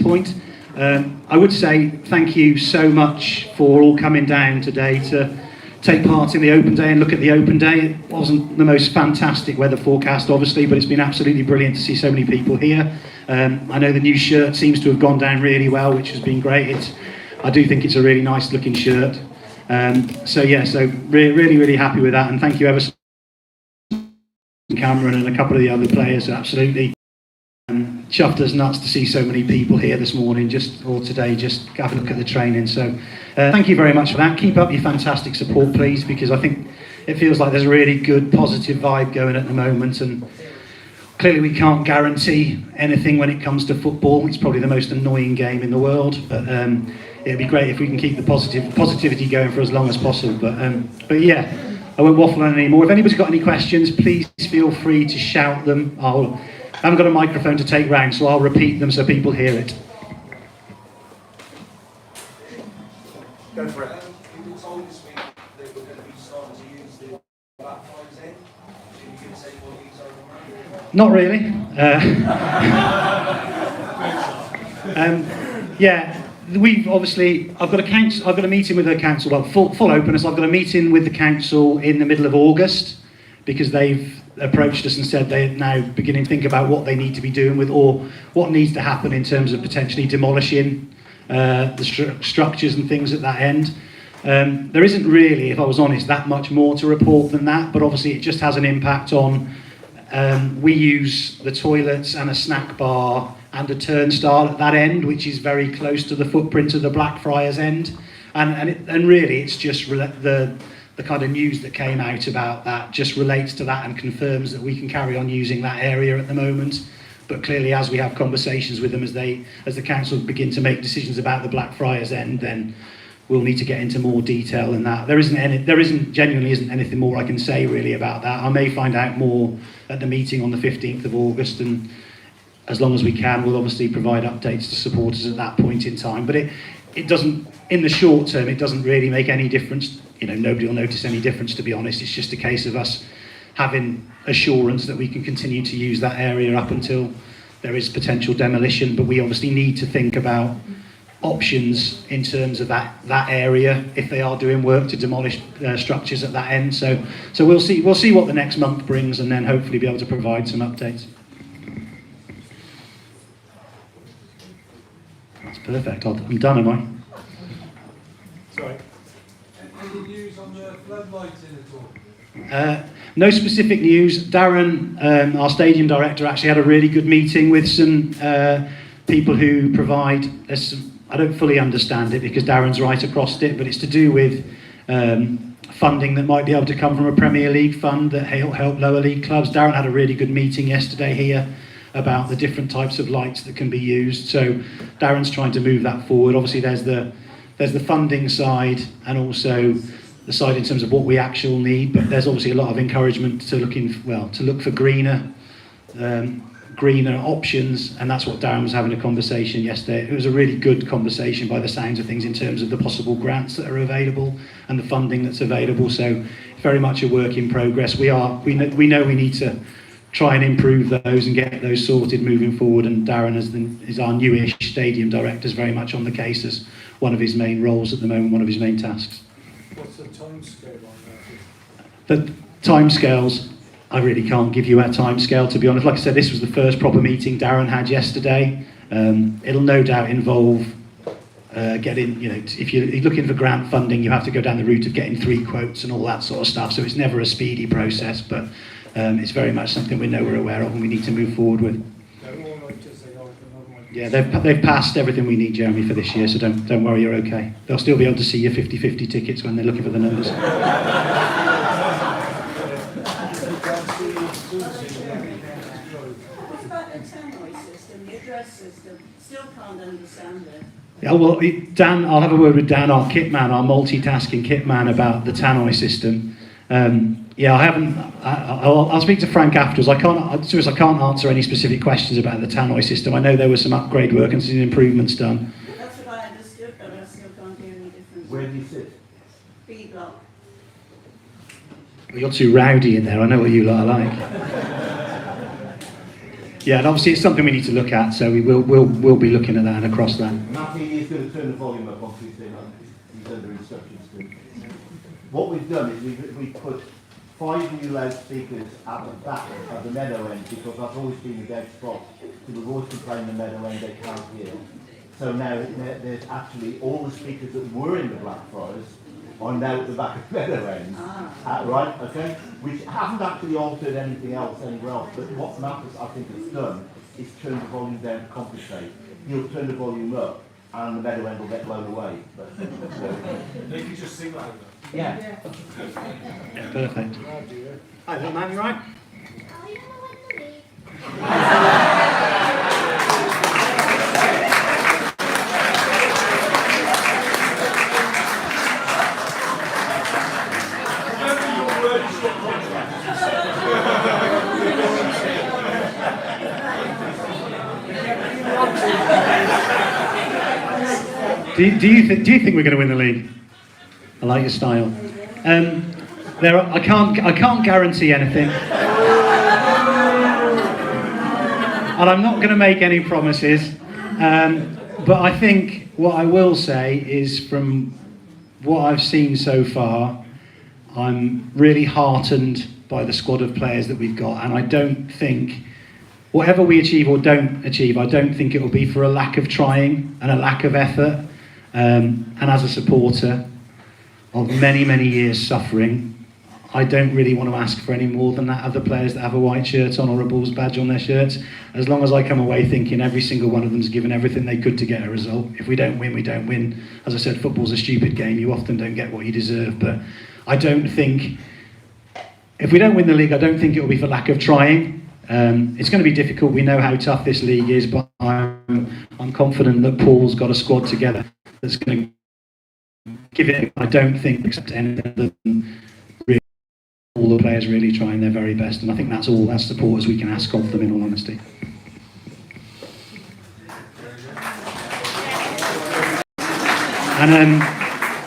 point. I would say thank you so much for all coming down today to take part in the open day and look at the open day. It wasn't the most fantastic weather forecast, obviously, but it's been absolutely brilliant to see so many people here. I know the new shirt seems to have gone down really well, which has been great. I do think it's a really nice looking shirt. So really happy with that, and thank you ever so much, Cameron and a couple of the other players. Absolutely chuffed us nuts to see so many people here this morning, just have a look at the training. So thank you very much for that. Keep up your fantastic support, please, because I think it feels like there's a really good positive vibe going at the moment, and clearly we can't guarantee anything when it comes to football. It's probably the most annoying game in the world, but it'd be great if we can keep the positivity going for as long as possible. But yeah, I won't waffle on anymore. If anybody's got any questions, please feel free to shout them. I haven't got a microphone to take round, so I'll repeat them so people hear it. Go for it. You were told this week that we're going to be starting to use the Black Friday end. Can you give us any more details on that? Not really. Yeah, we've obviously. I've got a meeting with the council. Well, full openness. I've got a meeting with the council in the middle of August because they've approached us and said they're now beginning to think about what they need to be doing with, or what needs to happen in terms of potentially demolishing the structures and things at that end. There isn't really, if I was honest, that much more to report than that, but obviously it just has an impact on, we use the toilets and a snack bar and a turnstile at that end, which is very close to the footprint of the Blackfriars end, and really it's just the kind of news that came out about that just relates to that and confirms that we can carry on using that area at the moment. But clearly, as we have conversations with them, as the council begin to make decisions about the Blackfriars end, then we'll need to get into more detail than that. There genuinely isn't anything more I can say really about that. I may find out more at the meeting on the 15th of August, and as long as we can, we'll obviously provide updates to supporters at that point in time. But it doesn't, in the short term, it doesn't really make any difference. You know, nobody will notice any difference, to be honest. It's just a case of us having assurance that we can continue to use that area up until there is potential demolition. But we obviously need to think about options in terms of that area if they are doing work to demolish structures at that end. So we'll see what the next month brings, and then hopefully be able to provide some updates. That's perfect. I'm done, am I? Sorry. Any news on the floodlighting at all? No specific news. Darren, our stadium director, actually had a really good meeting with some people who provide. I don't fully understand it because Darren's right across it, but it's to do with funding that might be able to come from a Premier League fund that help lower league clubs. Darren had a really good meeting yesterday here about the different types of lights that can be used. So Darren's trying to move that forward. Obviously, there's the funding side and also the side in terms of what we actually need, but there's obviously a lot of encouragement to look for greener options, and that's what Darren was having a conversation yesterday. It was a really good conversation by the sounds of things in terms of the possible grants that are available and the funding that's available. So very much a work in progress. We know we need to try and improve those and get those sorted moving forward, and Darren is our newish stadium director, is very much on the case as one of his main roles at the moment, one of his main tasks. What's the timescale on that? The timescales, I really can't give you a timescale, to be honest. Like I said, this was the first proper meeting Darren had yesterday. It'll no doubt involve getting, if you're looking for grant funding, you have to go down the route of getting 3 quotes and all that sort of stuff. So it's never a speedy process, but it's very much something we know we're aware of and we need to move forward with. Yeah, they've passed everything we need, Jeremy, for this year, so don't worry, you're okay. They'll still be able to see your 50-50 tickets when they're looking for the numbers. What about the tannoy system, the address system? Still can't understand it. Yeah, well, Dan, I'll have a word with Dan, our kit man, our multitasking kit man, about the tannoy system. I'll speak to Frank afterwards. I can't answer any specific questions about the tannoy system. I know there was some upgrade work and some improvements done. That's what I understood, but I still can't hear any difference. Where do you sit? B block. Well, you're too rowdy in there. I know what you lot are like. Yeah, and obviously it's something we need to look at, so we'll be looking at that and across that. Matty is going to turn the volume up on Tuesday night. He's under instructions to. What we've done is we've put 5 new loudspeakers at the back of the meadow end, because that's always been a dead spot. So we've always complained the meadow end they can't hear. So now there's actually all the speakers that were in the Blackfriars are now at the back of the meadow end. Right, okay? Which haven't actually altered anything else anywhere else, but what Matt I think has done is turn the volume down to compensate. He'll turn the volume up and the meadow end will get blown away. But, They can just sing like that. yeah. Yeah, perfect. Hi, little man, you right? Do you think we're going to win the league? I like your style. I can't guarantee anything, and I'm not going to make any promises. But I think what I will say is, from what I've seen so far, I'm really heartened by the squad of players that we've got, and I don't think, whatever we achieve or don't achieve, I don't think it will be for a lack of trying and a lack of effort. And as a supporter of many, many years suffering, I don't really want to ask for any more than that of the players that have a white shirt on or a Bulls badge on their shirts. As long as I come away thinking every single one of them's given everything they could to get a result. If we don't win, we don't win. As I said, football's a stupid game. You often don't get what you deserve. But I don't think, if we don't win the league, I don't think it will be for lack of trying. It's going to be difficult. We know how tough this league is, but I'm confident that Paul's got a squad together that's going to give it. I don't think except anything other than really all the players really trying their very best, and I think that's all as supporters we can ask of them, in all honesty. And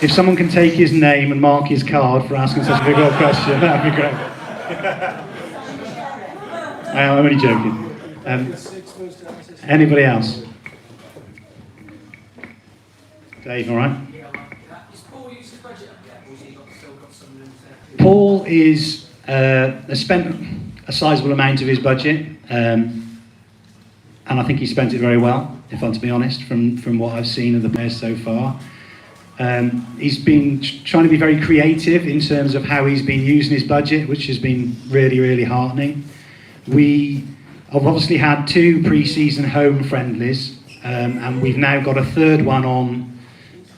if someone can take his name and mark his card for asking such a big old question, that would be great. I'm only joking. Anybody else? Dave, all right? Paul has spent a sizable amount of his budget, and I think he spent it very well, if I'm to be honest, from what I've seen of the players so far. He's been trying to be very creative in terms of how he's been using his budget, which has been really, really heartening. We have obviously had 2 pre-season home friendlies, and we've now got a third one on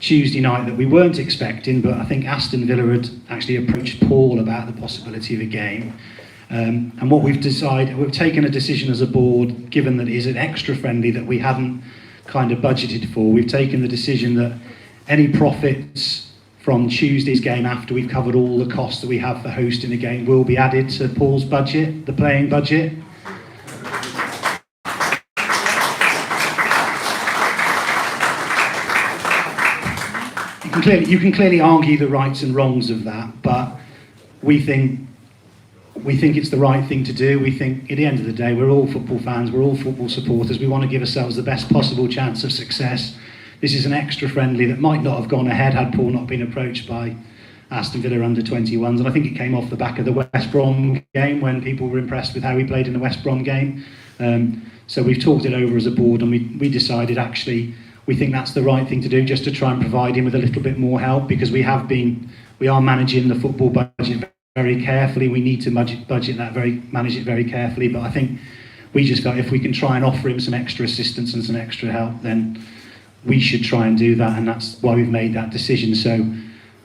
Tuesday night that we weren't expecting, but I think Aston Villa had actually approached Paul about the possibility of a game. And what we've decided, we've taken a decision as a board, given that it is an extra friendly that we hadn't kind of budgeted for, we've taken the decision that any profits from Tuesday's game, after we've covered all the costs that we have for hosting a game, will be added to Paul's budget, the playing budget. You can clearly argue the rights and wrongs of that, but we think it's the right thing to do. We think at the end of the day, we're all football fans, we're all football supporters. We want to give ourselves the best possible chance of success. This is an extra friendly that might not have gone ahead had Paul not been approached by Aston Villa under 21s, and I think it came off the back of the West Brom game when people were impressed with how he played in the West Brom game. So we've talked it over as a board, and we decided actually we think that's the right thing to do, just to try and provide him with a little bit more help, because we are managing the football budget very carefully. We need to manage it very carefully, but I think we just felt if we can try and offer him some extra assistance and some extra help, then we should try and do that, and that's why we've made that decision. So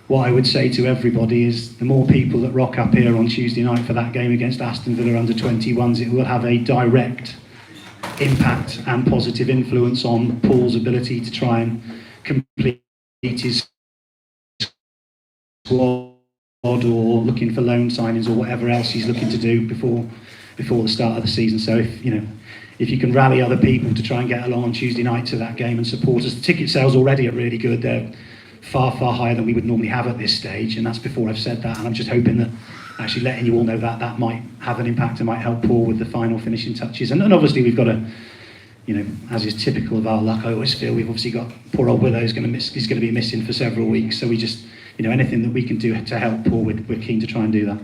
what I would say to everybody is, the more people that rock up here on Tuesday night for that game against Aston Villa under 21s, it will have a direct impact and positive influence on Paul's ability to try and complete his squad, or looking for loan signings or whatever else he's looking to do before the start of the season. So if you can rally other people to try and get along on Tuesday night to that game and support us. The ticket sales already are really good. They're far, far higher than we would normally have at this stage, and that's before I've said that. And I'm just hoping that actually letting you all know that that might have an impact and might help Paul with the final finishing touches. And obviously we've got to, you know, as is typical of our luck, I always feel we've obviously got poor old Willow is going to be missing for several weeks. So we just, you know, anything that we can do to help Paul, we're keen to try and do that.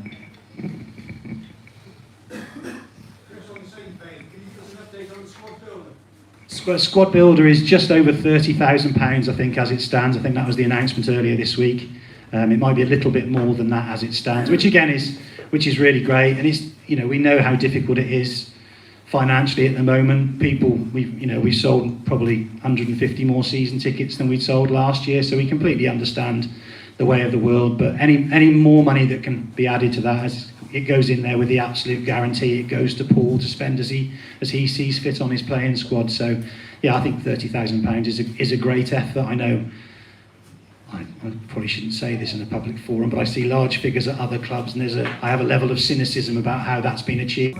Squad builder is just over £30,000, I think, as it stands. I think that was the announcement earlier this week. It might be a little bit more than that as it stands, which is really great. And it's, you know, we know how difficult it is financially at the moment. We've sold probably 150 more season tickets than we'd sold last year, so we completely understand the way of the world. But any more money that can be added to that, as it goes in there with the absolute guarantee it goes to Paul to spend as he sees fit on his playing squad. So yeah, I think £30,000 is a great effort. I know I probably shouldn't say this in a public forum, but I see large figures at other clubs, and I have a level of cynicism about how that's been achieved.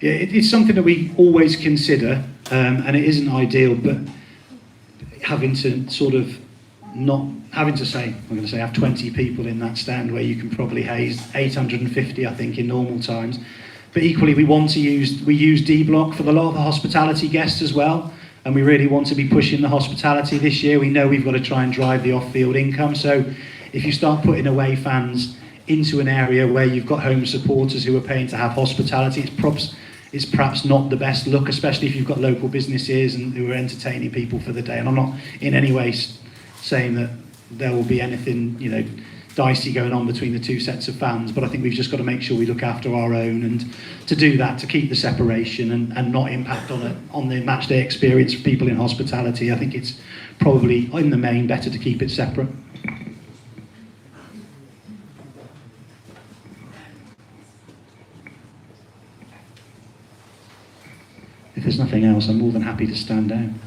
Yeah, it's something that we always consider, and it isn't ideal, but having to sort of not having to say, I'm going to say, have 20 people in that stand where you can probably haze 850, I think, in normal times. But equally, we use D Block for a lot of the hospitality guests as well, and we really want to be pushing the hospitality this year. We know we've got to try and drive the off-field income. So if you start putting away fans into an area where you've got home supporters who are paying to have hospitality, it's perhaps not the best look, especially if you've got local businesses and who are entertaining people for the day. And I'm not in any way saying that there will be anything, you know, dicey going on between the two sets of fans, but I think we've just got to make sure we look after our own, and to do that, to keep the separation and not impact on the match day experience for people in hospitality, I think it's probably in the main better to keep it separate. If there's nothing else, I'm more than happy to stand down.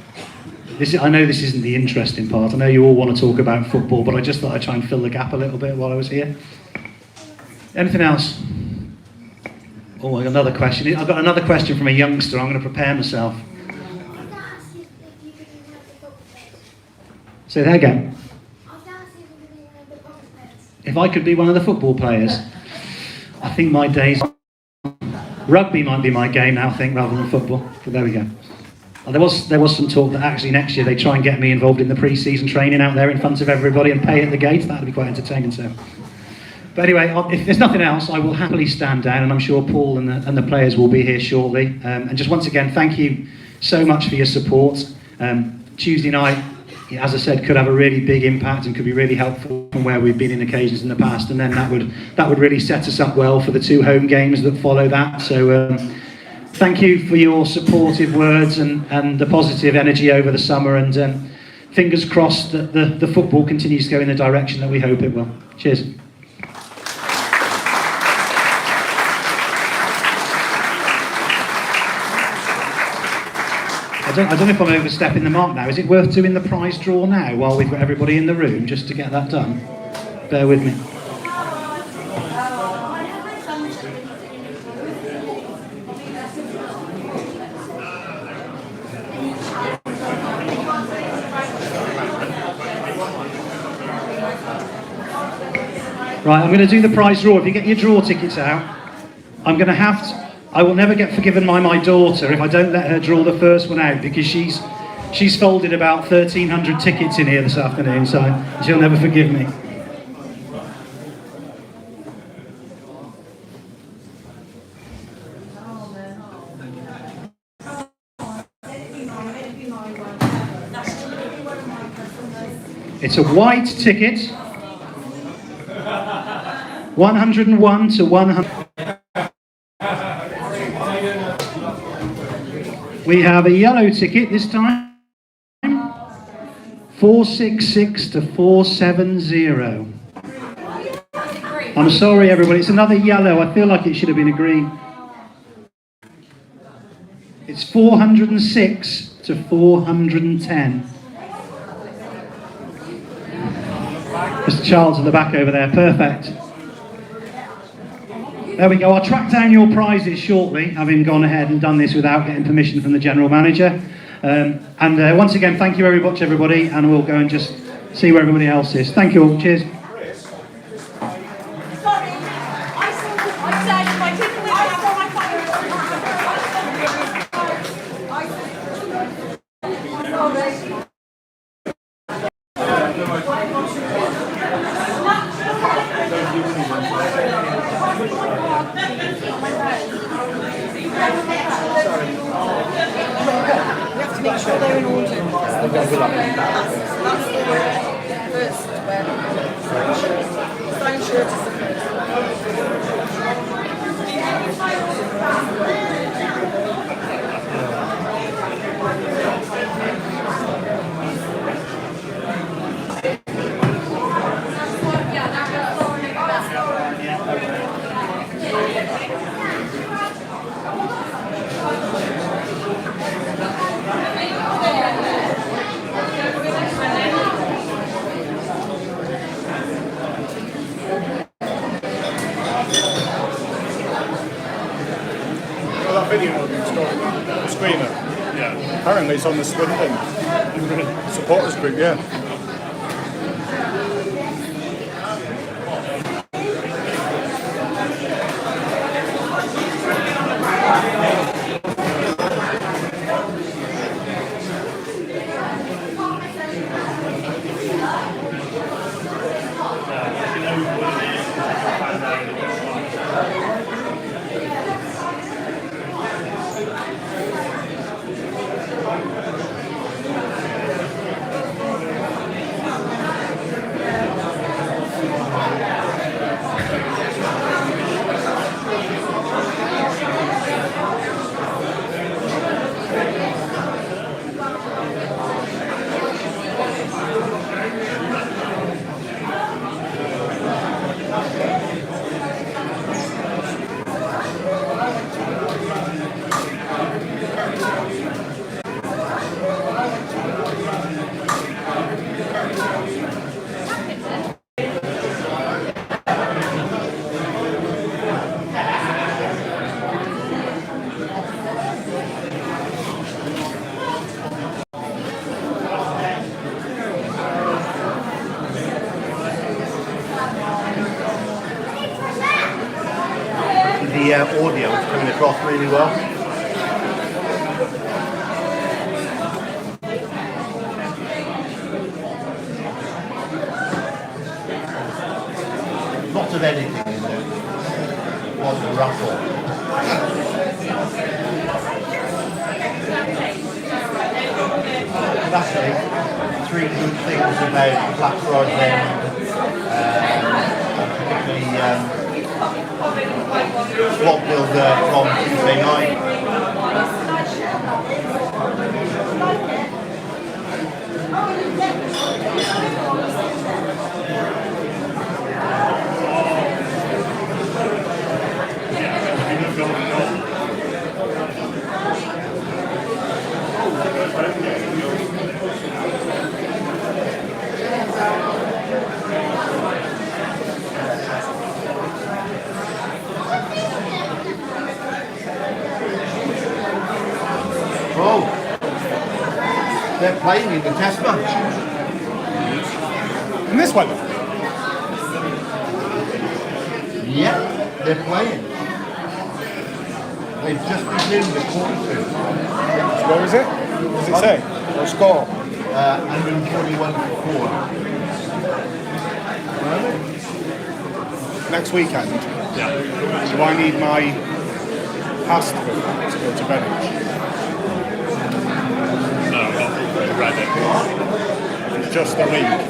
I know this isn't the interesting part. I know you all want to talk about football, but I just thought I'd try and fill the gap a little bit while I was here. Anything else? Oh, I've got another question. I've got another question from a youngster. I'm going to prepare myself. Say that again. If I could be one of the football players, I think my days... Rugby might be my game now, I think, rather than football. But there we go. There was some talk that actually next year they try and get me involved in the pre-season training out there in front of everybody and pay at the gate. That'd be quite entertaining. So, but anyway, if there's nothing else, I will happily stand down, and I'm sure Paul and the players will be here shortly. And just once again, thank you so much for your support. Tuesday night, as I said, could have a really big impact and could be really helpful from where we've been in occasions in the past, and then that would really set us up well for the 2 home games that follow that. So. Thank you for your supportive words and the positive energy over the summer, and fingers crossed that the football continues to go in the direction that we hope it will. Cheers. I don't know if I'm overstepping the mark now. Is it worth doing the prize draw now while we've got everybody in the room, just to get that done? Bear with me. Right, I'm going to do the prize draw. If you get your draw tickets out, I will never get forgiven by my daughter if I don't let her draw the first one out, because she's folded about 1,300 tickets in here this afternoon, so she'll never forgive me. It's a white ticket. 101 to 100. We have a yellow ticket this time. 466 to 470. I'm sorry, everybody. It's another yellow. I feel like it should have been a green. It's 406 to 410. Mr. Charles at the back over there. Perfect. There we go. I'll track down your prizes shortly, having gone ahead and done this without getting permission from the general manager. And once again, thank you very much, everybody, and we'll go and just see where everybody else is. Thank you all. Cheers. Sorry, I said if I didn't win, I saw my make sure they're in order. That's the first where sign shirt is the That video of the screamer. Yeah. Apparently it's on the Swindon supporters group, yeah. The audio is coming across really well. Lots of editing in there. Lots of ruffle. Lastly, three good things about Black Friday particularly swap builder from Tuesday night. Oh, they're playing in the test match. And this one? Yeah, they're playing. They've just resumed the quarter two. Where is it? What does it say? Or score? 141 for 4. Next weekend? Yeah. Do I need my pass to go to Greenwich? No, not Reddit. It's just the league.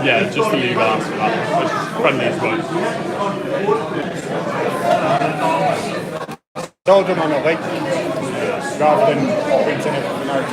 Yeah, just the league ask for that. It's friendly as well. It's all done on a link rather than printing it from out.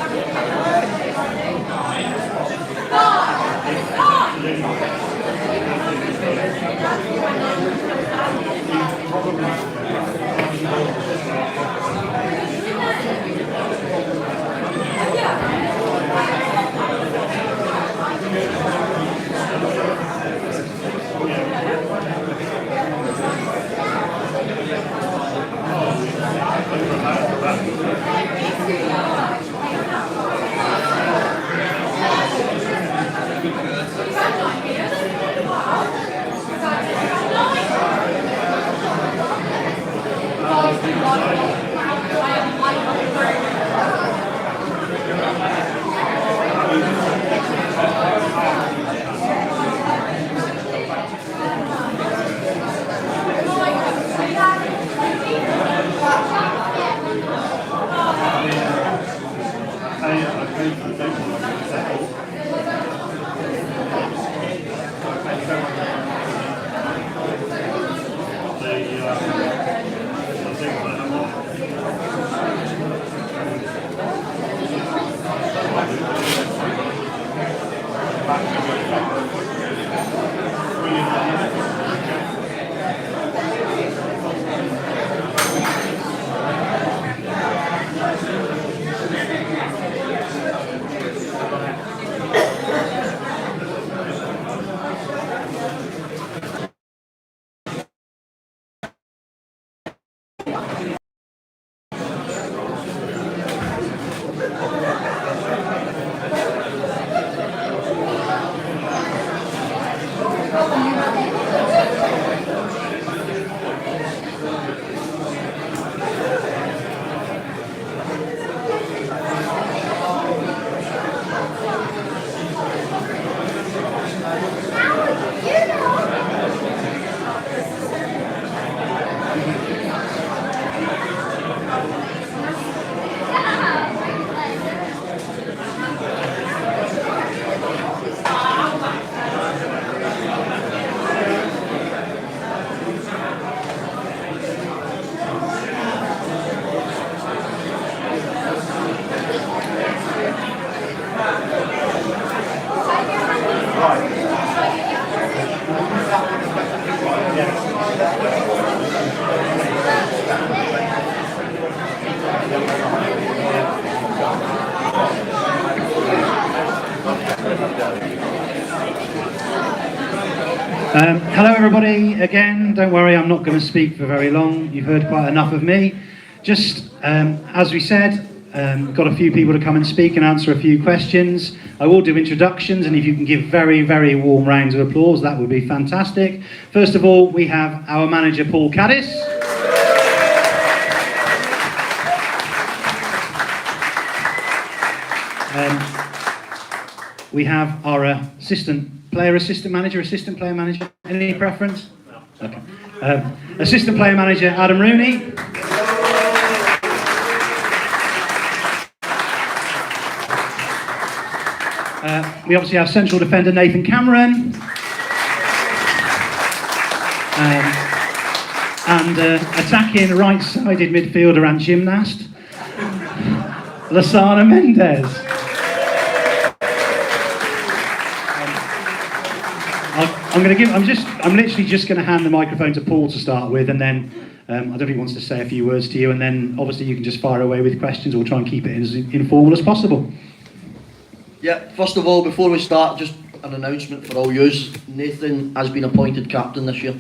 Hello everybody again. Don't worry, I'm not going to speak for very long. You've heard quite enough of me. Just as we said, got a few people to come and speak and answer a few questions. I will do introductions, and if you can give very, very warm rounds of applause, that would be fantastic. First of all, we have our manager, Paul Caddis. We have our assistant player manager. Any preference? Okay. Assistant player manager, Adam Rooney. We obviously have central defender Nathan Cameron. And attacking right-sided midfielder and gymnast, Lasana Mendez. I'm literally just going to hand the microphone to Paul to start with, and then I don't know if he wants to say a few words to you, and then obviously you can just fire away with questions. We'll try and keep it as informal as possible. Yeah, first of all, before we start, just an announcement for all yous. Nathan has been appointed captain this year.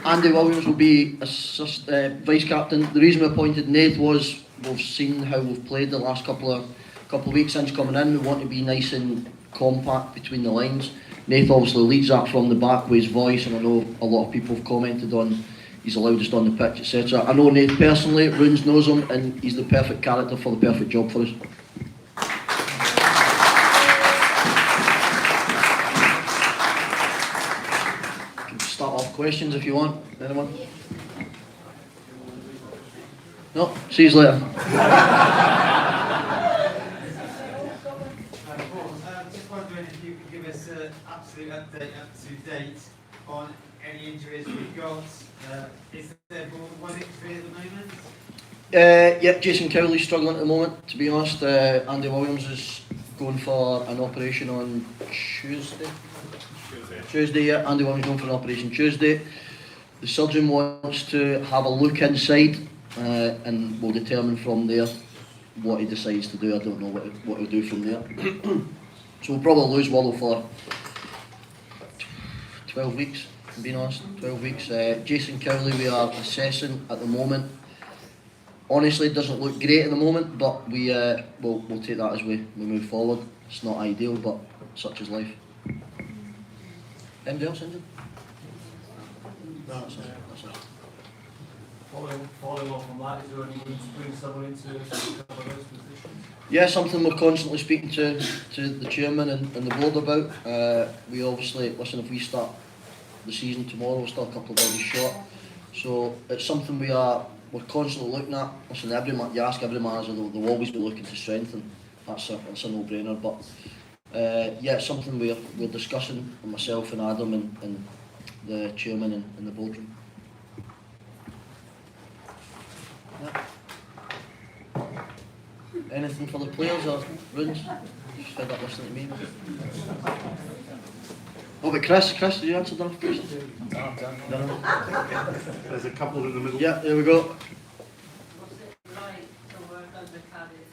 Andy Williams will be vice captain. The reason we appointed Nath was we've seen how we've played the last couple of weeks since coming in. We want to be nice and compact between the lines. Nath obviously leads that from the back with his voice, and I know a lot of people have commented on he's the loudest on the pitch, etc. I know Nath personally, Runes knows him, and he's the perfect character for the perfect job for us. Start off questions if you want. Anyone? No? See you later. Just wondering if you could give us an absolute update up to date on any injuries we've got. Is there one injury at the moment? Yeah, Jason Cowley's struggling at the moment, to be honest. Andy Williams is going for an operation on Tuesday, yeah. Andy Williams going for an operation Tuesday. The surgeon wants to have a look inside, and we'll determine from there what he decides to do. I don't know what he'll do from there. So we'll probably lose Wallow for 12 weeks, to be honest, 12 weeks. Jason Cowley we are assessing at the moment. Honestly, it doesn't look great at the moment, but we'll take that as we move forward. It's not ideal, but such is life. Anybody else injured? No, that's it. Following on from that, is there any room to bring someone into cover those positions? Yeah, something we're constantly speaking to the chairman and the board about. We obviously, listen, if we start the season tomorrow. We're still a couple of bodies short, so it's something we're constantly looking at. Listen, you ask every manager, they'll always be looking to strengthen. That's a no-brainer. But yeah, it's something we're discussing, myself and Adam and the chairman in the boardroom. Yeah. Anything for the players or Runes? Just fed up listening to me. Oh, but Chris, did you answer that question? No. There's a couple in the middle. Yeah, there we go. Was it right to work under Cardiff?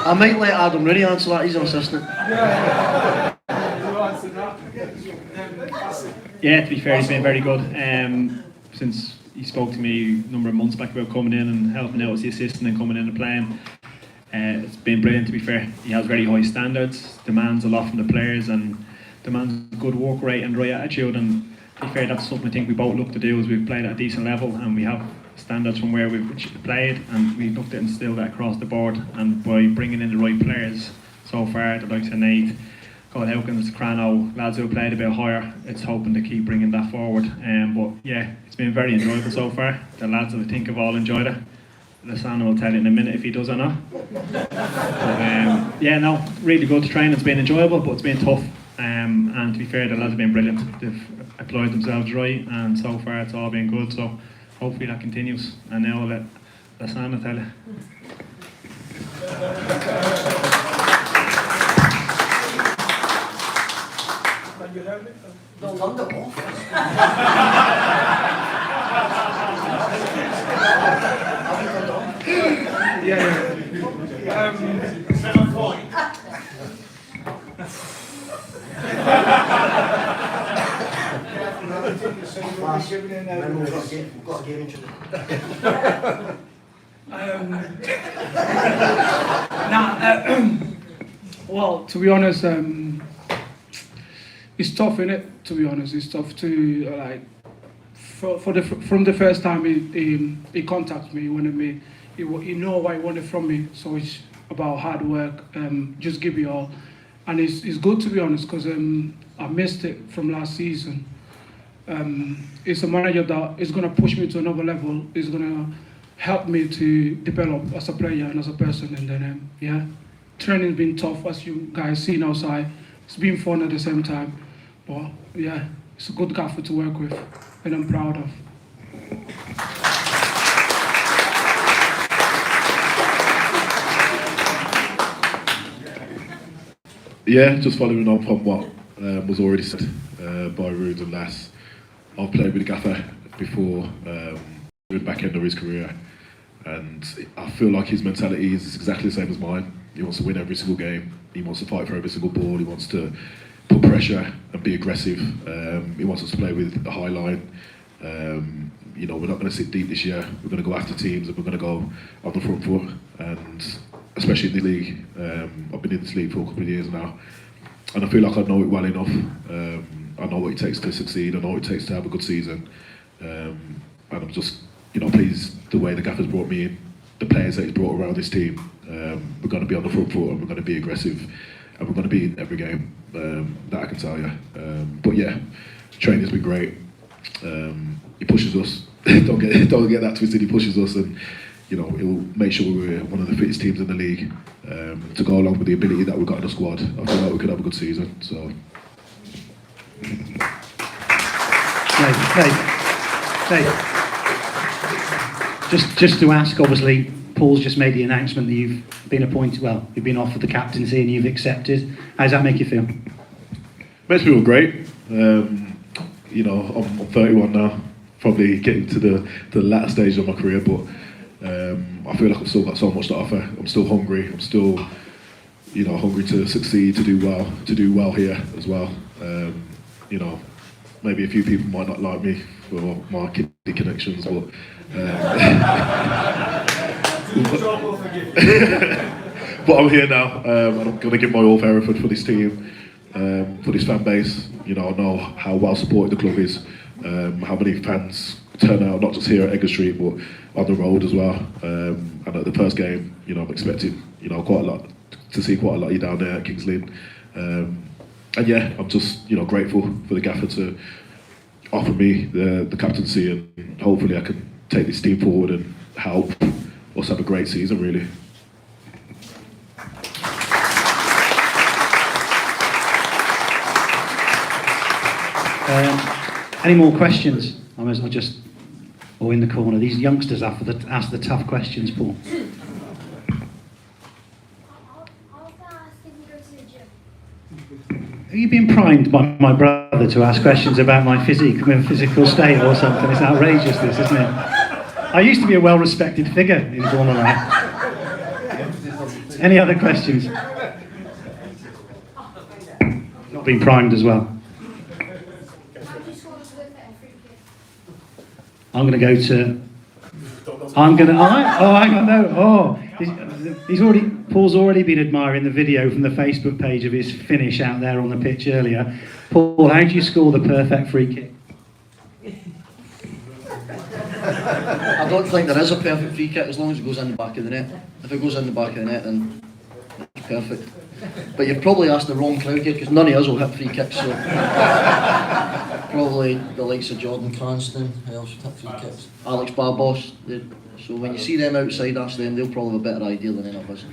I might let Adam Rooney answer that, he's an assistant. Yeah, to be fair, he's been very good. Since he spoke to me a number of months back about coming in and helping out as the assistant and coming in and playing. It's been brilliant, to be fair. He has very high standards, demands a lot from the players, and demands good work rate and right attitude. And to be fair, that's something I think we both look to do, is we've played at a decent level and we have standards from where we've played, and we looked to instill that across the board. And by bringing in the right players so far, the likes of Nate, Cole Hawkins, Crano, lads who played a bit higher, it's hoping to keep bringing that forward. But yeah, it's been very enjoyable so far. The lads, I think, have all enjoyed it. Lissana will tell you in a minute if he does or not. But, yeah, no, really good to train. It's been enjoyable, but it's been tough. And to be fair, the lads have been brilliant. They've applied themselves right, and so far it's all been good. So hopefully that continues. And now I'll let Lissana tell you. The London office. We've got a game introduction. Well, to be honest, it's tough, innit? To be honest, it's tough to like. From the first time he contacted me, he wanted me. He know what he wanted from me. So it's about hard work. Just give it all, and it's good, to be honest, because I missed it from last season. It's a manager that is going to push me to another level. Is going to help me to develop as a player and as a person. And then yeah, training's been tough, as you guys seen outside. It's been fun at the same time. But yeah, it's a good gaffer to work with, and I'm proud of. Yeah, just following on from what was already said by Rude and Lass. I've played with Gaffer before, the back end of his career, and I feel like his mentality is exactly the same as mine. He wants to win every single game. He wants to fight for every single ball. He wants to put pressure and be aggressive. He wants us to play with a high line. You know, we're not going to sit deep this year. We're going to go after teams, and we're going to go on the front foot. And especially in the league, I've been in this league for a couple of years now, and I feel like I know it well enough. I know what it takes to succeed. I know what it takes to have a good season. And I'm just, you know, pleased the way the Gaffer's brought me in, the players that he's brought around this team. We're going to be on the front foot, and we're going to be aggressive, and we're going to be in every game. That I can tell you. But yeah, training's been great. He pushes us. don't get that twisted. He pushes us, and you know, he'll make sure we're one of the fittest teams in the league. To go along with the ability that we've got in the squad, I feel like we could have a good season. So. Just to ask, obviously, Paul's just made the announcement that you've been appointed, well, you've been offered the captaincy and you've accepted. How does that make you feel? Makes me feel great. You know, I'm 31 now, probably getting to the latter stage of my career, but I feel like I've still got so much to offer. I'm still hungry. I'm still, you know, hungry to succeed, to do well here as well. You know, maybe a few people might not like me for my kidney connections, but but I'm here now, and I'm going to give my all for Hereford, for this team, for this fan base. You know, I know how well supported the club is, how many fans turnout, not just here at Edgar Street, but on the road as well. And at the first game, you know, I'm expecting, you know, quite a lot to see quite a lot of you down there at Kings Lynn. And yeah, I'm just, you know, grateful for the gaffer to offer me the captaincy, and hopefully I can take this team forward and help us have a great season, really. Any more questions? I'm just, or in the corner. These youngsters have to ask the tough questions, Paul. Are you being primed by my brother to ask questions about my physique, my physical state or something? It's outrageous, this, isn't it? I used to be a well-respected figure in Bournemouth. Any other questions? Not being primed as well. I'm going to go to. Hang on, no. Paul's already been admiring the video from the Facebook page of his finish out there on the pitch earlier. Paul, how do you score the perfect free kick? I don't think there is a perfect free kick as long as it goes in the back of the net. If it goes in the back of the net, then it's perfect. But you've probably asked the wrong crowd here, because none of us will hit free kicks, so probably the likes of Jordan Cranston, who else would hit free kicks? Alex Barbos. So when you see them outside, ask them, they'll probably have a better idea than any of us.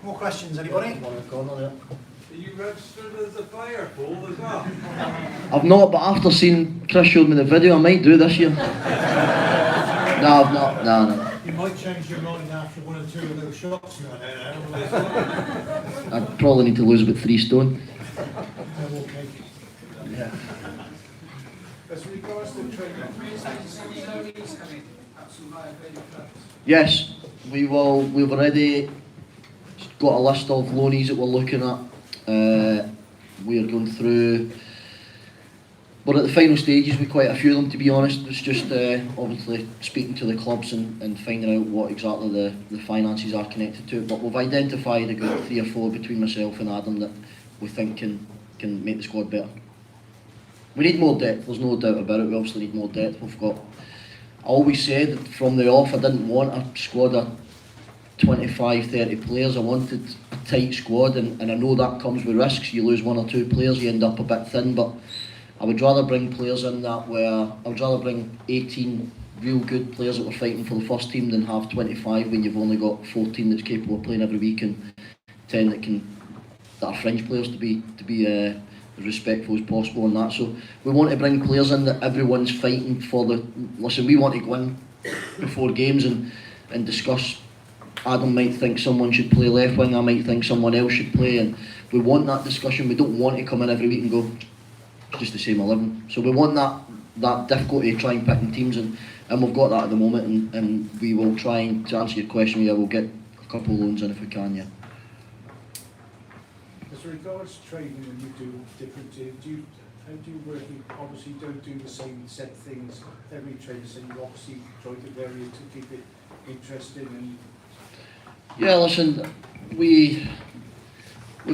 More questions, anybody? Are you registered as a player, Paul, as well? I've not, but after seeing Chris showed me the video, I might do this year. No, I've not. No. You might change your mind after one or two of those shots. I'd probably need to lose about 3 stone. Yeah. As regards to training, Yes, we've already got a list of loanees that we're looking at. We are going through. We're at the final stages with quite a few of them, to be honest. It's just obviously speaking to the clubs and finding out what exactly the finances are connected to it. But we've identified a good 3 or 4 between myself and Adam that we think can make the squad better. We need more depth, there's no doubt about it. We obviously need more depth. I always said that from the off I didn't want a squad of 25, 30 players. I wanted a tight squad, and I know that comes with risks. You lose 1 or 2 players, you end up a bit thin, but I would rather bring players in that where I would rather bring 18 real good players that were fighting for the first team than have 25 when you've only got 14 that's capable of playing every week and 10 that are fringe players to be as respectful as possible and that. So we want to bring players in that everyone's fighting for we want to go in before games and discuss. Adam might think someone should play left wing, I might think someone else should play, and we want that discussion. We don't want to come in every week and go, it's just the same 11. So we want that difficulty of trying picking teams, and we've got that at the moment, and we will try and, to answer your question, we'll get a couple of loans in if we can, yeah. As regards training, when you do different teams, how do you work? You obviously don't do the same set things every training, so you obviously try to vary it to keep it interesting. And yeah, listen, we've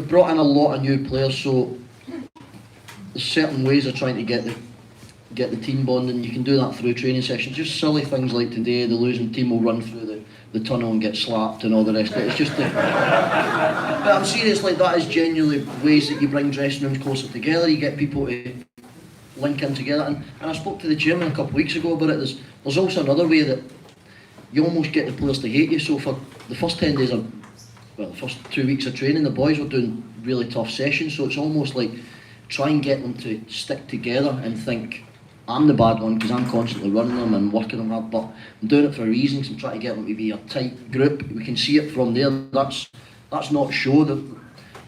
brought in a lot of new players, so there's certain ways of trying to get the team bonding. You can do that through training sessions. Just silly things like today, the losing team will run through the tunnel and get slapped and all the rest of it. It's just but I'm serious, like that is genuinely ways that you bring dressing rooms closer together. You get people to link in together. And I spoke to the chairman a couple of weeks ago about it. There's also another way that you almost get the players to hate you. So for the first 10 days the first 2 weeks of training, the boys were doing really tough sessions. So it's almost like try and get them to stick together and think, I'm the bad one because I'm constantly running them and working them hard, but I'm doing it for a reason because I'm trying to get them to be a tight group. We can see it from there. That's not show that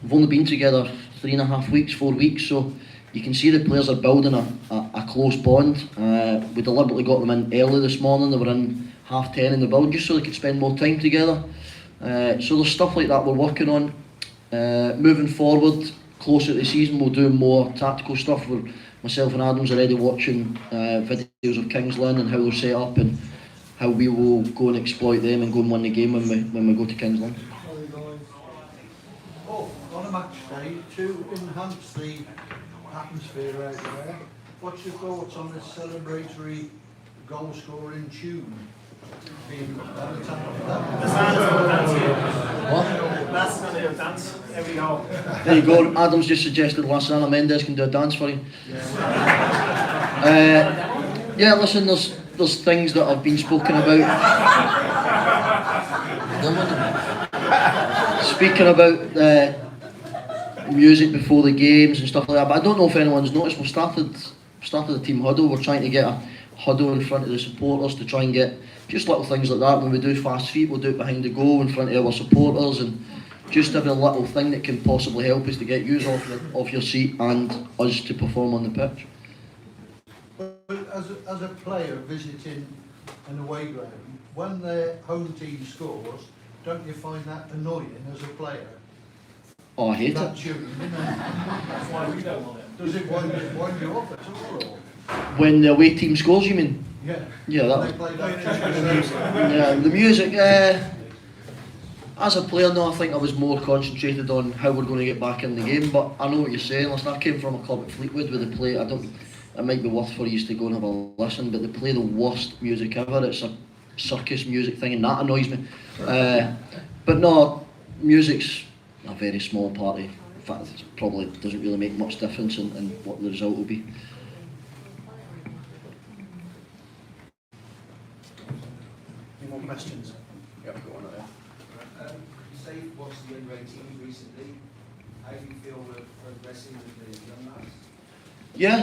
we've only been together 3.5 weeks, 4 weeks, so you can see the players are building a close bond. We deliberately got them in early this morning. They were in 10:30 in the building just so they could spend more time together. So there's stuff like that we're working on. Moving forward, closer to the season, we'll do more tactical stuff. Myself and Adam's already watching videos of Kings Lynn and how they're set up and how we will go and exploit them and go and win the game when we go to Kings Lynn. Oh, on a match day, to enhance the atmosphere out there, What's your thoughts on this celebratory goal scoring tune? Being at the time of that? What? That's gonna do a dance. There we go. There you go. Adam's just suggested Lasana Mendes can do a dance for you. Yeah, listen, there's things that have been spoken about. Speaking about music before the games and stuff like that, but I don't know if anyone's noticed, we started a team huddle. We're trying to get a huddle in front of the supporters to try and get just little things like that. When we do fast feet, we'll do it behind the goal in front of our supporters, and just every little thing that can possibly help us to get you off your seat and us to perform on the pitch. But as a player visiting an away ground, when the home team scores, don't you find that annoying as a player? Oh, I hate that it. tune, you know? That's why we don't want it. Does it wind you off at all? Or? When the away team scores, you mean? Yeah. Yeah, that. They play that Yeah, the music. As a player, no, I think I was more concentrated on how we're going to get back in the game. But I know what you're saying. Listen, I came from a club at Fleetwood where they play. It might be worth for you to go and have a listen, but they play the worst music ever. It's a circus music thing, and that annoys me. But no, music's a very small part of. In fact, it probably doesn't really make much difference in what the result will be. Any more questions? Yep, go on there. You say you've watched the young teams recently. How do you feel we're progressing with the young lads? Yeah,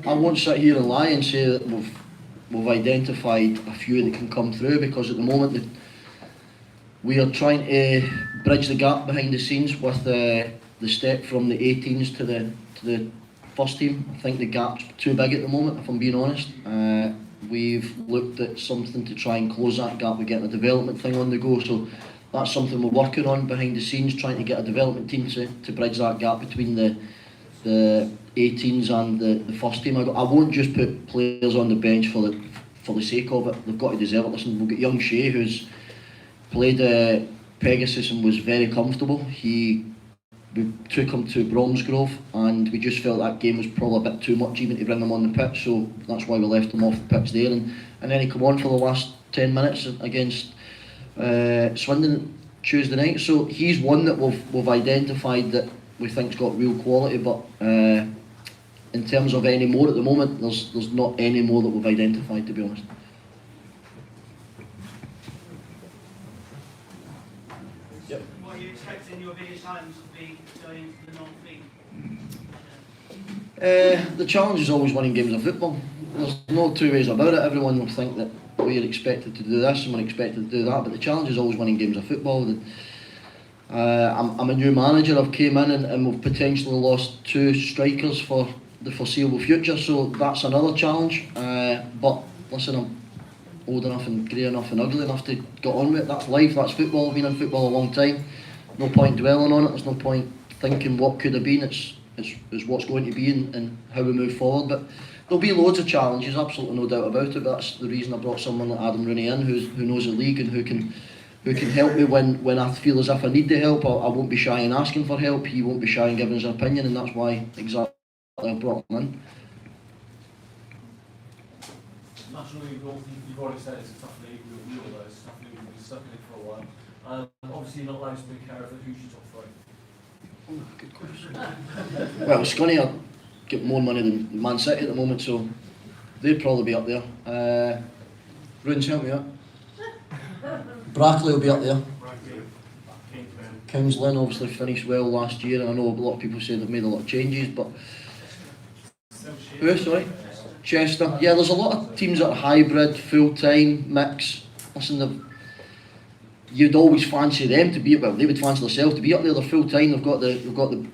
I won't sit here and lie and say that we've identified a few that can come through, because at the moment we are trying to bridge the gap behind the scenes with the step from the 18s to the first team. I think the gap's too big at the moment, if I'm being honest. We've looked at something to try and close that gap. We're getting a development thing on the go, so that's something we're working on behind the scenes, trying to get a development team to bridge that gap between the 18s and the first team. I won't just put players on the bench for the sake of it. They've got to deserve it. Listen, we've got young Shea, who's played Pegasus and was very comfortable. We took him to Bromsgrove, and we just felt that game was probably a bit too much even to bring him on the pitch, so that's why we left him off the pitch there. And then he came on for the last 10 minutes against Swindon Tuesday night. So he's one that we've identified that we think's got real quality, but in terms of any more at the moment, there's not any more that we've identified, to be honest. Yep. What are you expecting your biggest challenge to be going to the non-league? The challenge is always winning games of football. There's no two ways about it. Everyone will think that we're expected to do this and we're expected to do that, but the challenge is always winning games of football. I'm a new manager. I've came in and we've potentially lost 2 strikers for the foreseeable future, so that's another challenge. But listen, I'm old enough and grey enough and ugly enough to get on with it. That's life, that's football. I've been in football a long time. No point dwelling on it. There's no point thinking what could have been. It's what's going to be and how we move forward. But there'll be loads of challenges, absolutely no doubt about it. But that's the reason I brought someone like Adam Rooney in, who knows the league and who can help me when I feel as if I need the help. I won't be shy in asking for help. He won't be shy in giving his opinion, and that's why exactly I brought him in. National League, you've already said it's a tough league. We all know it's a tough league. We've been stuck in it for a while. Obviously, you're not allowed to pick Hereford. Who's your top 3? Oh, good question. Well, Scunny are getting more money than Man City at the moment, so they'd probably be up there. Runes, help me out. Brackley will be up there. Kings Lynn obviously finished well last year, and I know a lot of people say they've made a lot of changes, but who? Sorry? Chester. Yeah, there's a lot of teams that are hybrid, full-time, mix. Listen, you'd always fancy them to be, well, they would fancy themselves to be up there. They're full-time, they've got the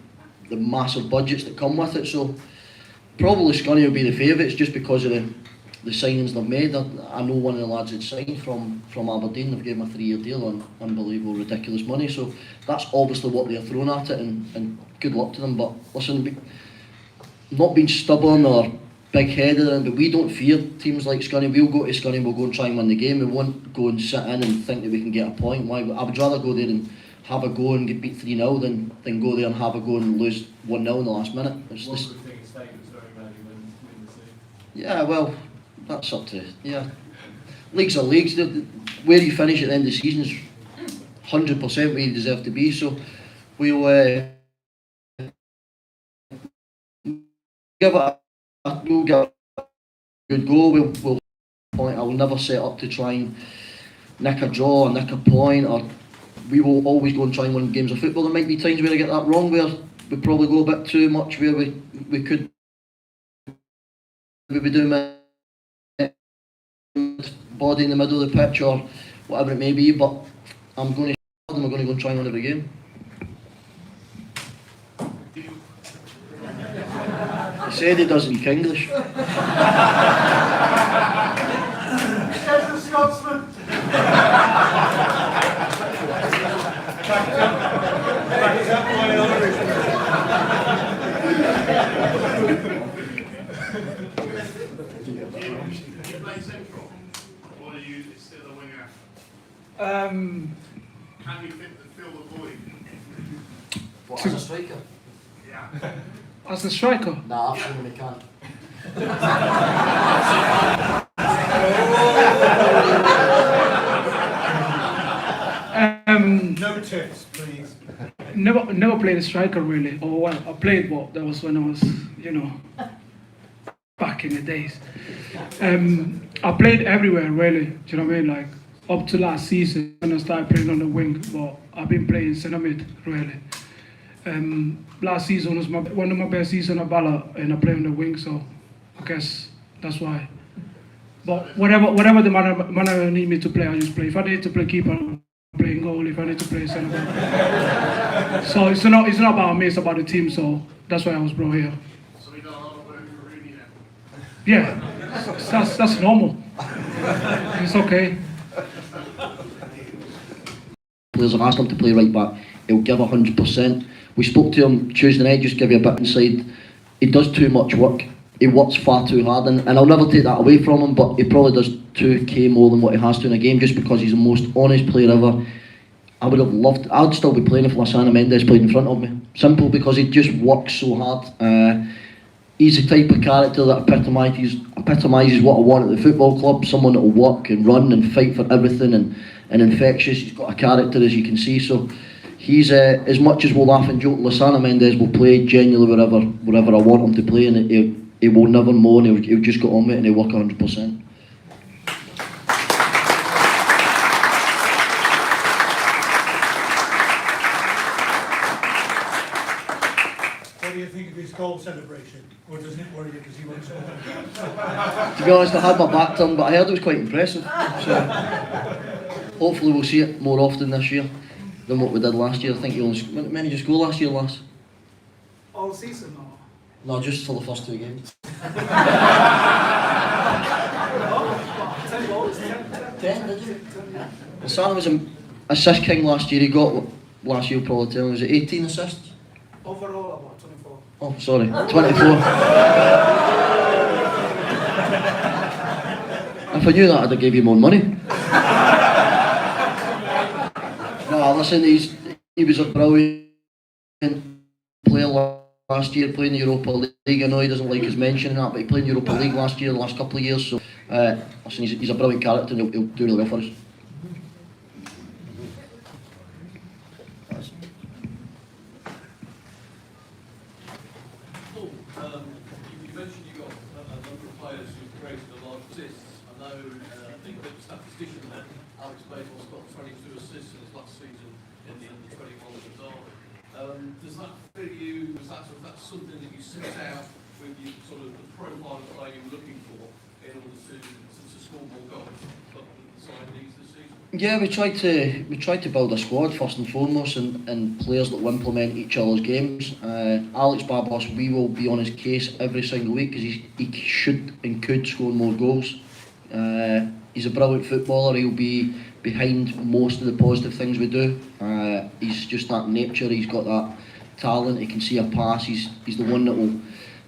massive budgets that come with it, so probably Scunny will be the favourites just because of the signings they've made. I know one of the lads had signed from Aberdeen. They've given him a 3-year deal on unbelievable, ridiculous money, so that's obviously what they're throwing at it, and good luck to them. But listen, not being stubborn or big-headed, but we don't fear teams like Scunny. We'll go to Scunny, we'll go and try and win the game. We won't go and sit in and think that we can get a point. Why? I would rather go there and have a go and get beat 3-0 than go there and have a go and lose 1-0 in the last minute. One of the things mistakes very rarely win the season. Yeah, well, that's up to, yeah. Leagues are leagues. Where you finish at the end of the season is 100% where you deserve to be. So we'll give it we'll give it a good go. We'll point. I will never set up to try and nick a draw or nick a point, or we will always go and try and win games of football. There might be times where I get that wrong, where we probably go a bit too much, where we could be doing body in the middle of the pitch or whatever it may be, but I'm going to and we're going to go and try and win every game. He said he doesn't speak English. Scotsman. You play central, or are you still a winger? Can you fill the void? What, as a striker? Yeah. As a striker? Nah, absolutely can't. No tips, please. Never played a striker really. Or well, I played, but that was when I was, back in the days. I played everywhere really. Do you know what I mean? Like up to last season when I started playing on the wing, but I've been playing centre mid really. Last season was one of my best seasons at Bala, and I play on the wing, so I guess that's why. But whatever the manager need me to play, I just play. If I need to play keeper, I'm playing goal. If I need to play centre back. So it's not about me, it's about the team. So that's why I was brought here. So we got a lot of work for Rooney then. Yeah, that's normal. It's okay. Players have asked him to play right back. He'll give 100%. We spoke to him Tuesday night, just to give you a bit inside. He does too much work. He works far too hard, and I'll never take that away from him, but he probably does 2k more than what he has to in a game, just because he's the most honest player ever. I would have loved, I'd still be playing if Lissana Mendes played in front of me. Simple, because he just works so hard. He's the type of character that epitomises what I want at the football club, someone that will work and run and fight for everything and infectious. He's got a character, as you can see, so he's, as much as we'll laugh and joke, Lissana Mendes will play genuinely wherever I want him to play, and he will never moan, he'll just get on with it and he'll work 100%. What do you think of his goal celebration? Or doesn't it worry you because he won't score? To be honest, I had my back to him, but I heard it was quite impressive. So hopefully we'll see it more often this year than what we did last year. I think he only many just go last year, lass? All season or? No, just for the first 2 games. 10 goals? 10, did you? Lissana was an assist king last year. He got, last year probably tell me, was it 18 assists? Overall about 24. Oh, sorry, 24. If I knew that, I'd have gave you more money. No, listen, he was a brilliant player last year, playing the Europa League. I know he doesn't like us mentioning that, but he played in the Europa League last year, the last couple of years. So, listen, he's a brilliant character, and he'll do really well for us. You mentioned you got a number of players who've created a lot of assists. I know, I think the statistician there, Alex Baseball's got 22 assists in his last season in the under-21 with Derby. Does that fit you? Is that something that you set out with you, sort of the profile of player you're looking for in order to score more goals but the side needs this season? Yeah, we tried to build a squad first and foremost, and players that will implement each other's games. Alex Babos, we will be on his case every single week because he should and could score more goals. He's a brilliant footballer. He'll be behind most of the positive things we do. He's just that nature. He's got that talent. He can see a pass. He's the one that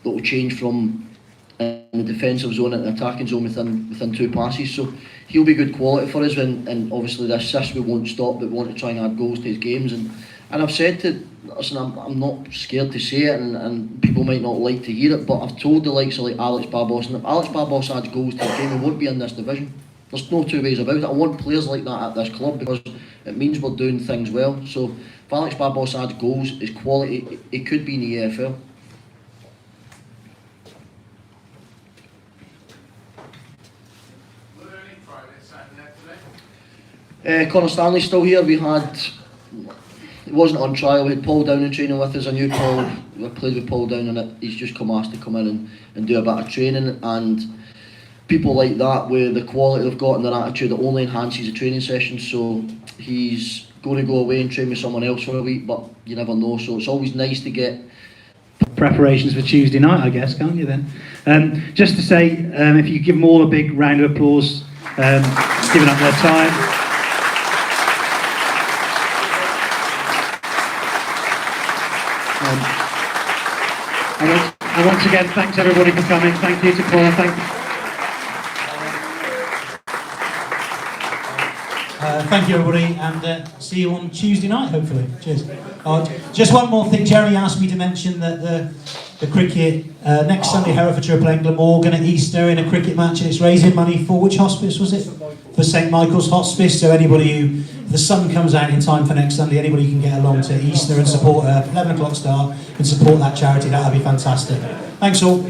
will change from in the defensive zone and the attacking zone within 2 passes. So he'll be good quality for us, and obviously the assists we won't stop, but we want to try and add goals to his games. And I've said to listen, I'm not scared to say it, and people might not like to hear it, but I've told the likes of like Alex Barbos, and if Alex Barbos adds goals to the game, he won't be in this division. There's no two ways about it. I want players like that at this club because it means we're doing things well. So if Alex Barbos adds goals, his quality, it could be in the EFL. Were there any private side there today? Connor Stanley's still here. We had, it wasn't on trial, we had Paul Downing training with us. I knew Paul, I played with Paul Downing, and he's just asked to come in and do a bit of training, and people like that with the quality they've got and their attitude, it only enhances the training session. So he's going to go away and train with someone else for a week, but you never know, so it's always nice to get preparations for Tuesday night, I guess, can't you then? Just to say, if you give them all a big round of applause, giving up their time. And once again, thanks everybody for coming. Thank you to Paul. Thank you, everybody, and see you on Tuesday night, hopefully. Cheers. Just one more thing. Jerry asked me to mention that the cricket, next Sunday, Herefordshire are playing Glamorgan at Easter in a cricket match, and it's raising money for which hospice was it? For St Michael's Hospice. So anybody who, if the sun comes out in time for next Sunday, anybody can get along to Easter and support 11 o'clock start and support that charity, that would be fantastic. Thanks all.